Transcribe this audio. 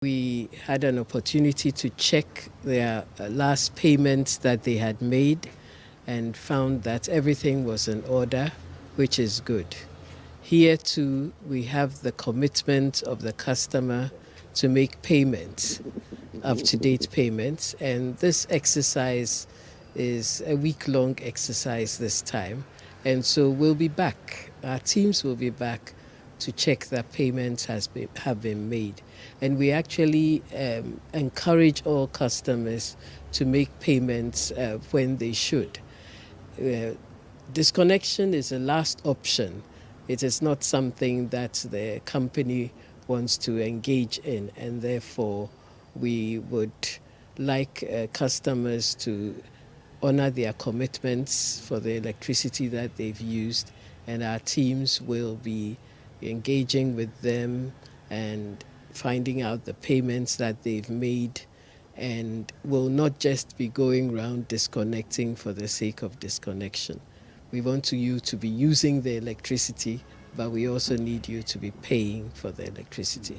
We had an opportunity to check their last payments that they had made and found that everything was in order, which is good. Here too, we have the commitment of the customer to make payments, up-to-date payments, and this exercise is a week-long exercise this time. And so we'll be back. Our teams will be back to check that payments have been made. And we actually encourage all customers to make payments when they should. Disconnection is a last option. It is not something that the company wants to engage in, and therefore we would like customers to honor their commitments for the electricity that they've used, and our teams will be engaging with them and finding out the payments that they've made, and will not just be going around disconnecting for the sake of disconnection. We want you to be using the electricity, but we also need you to be paying for the electricity.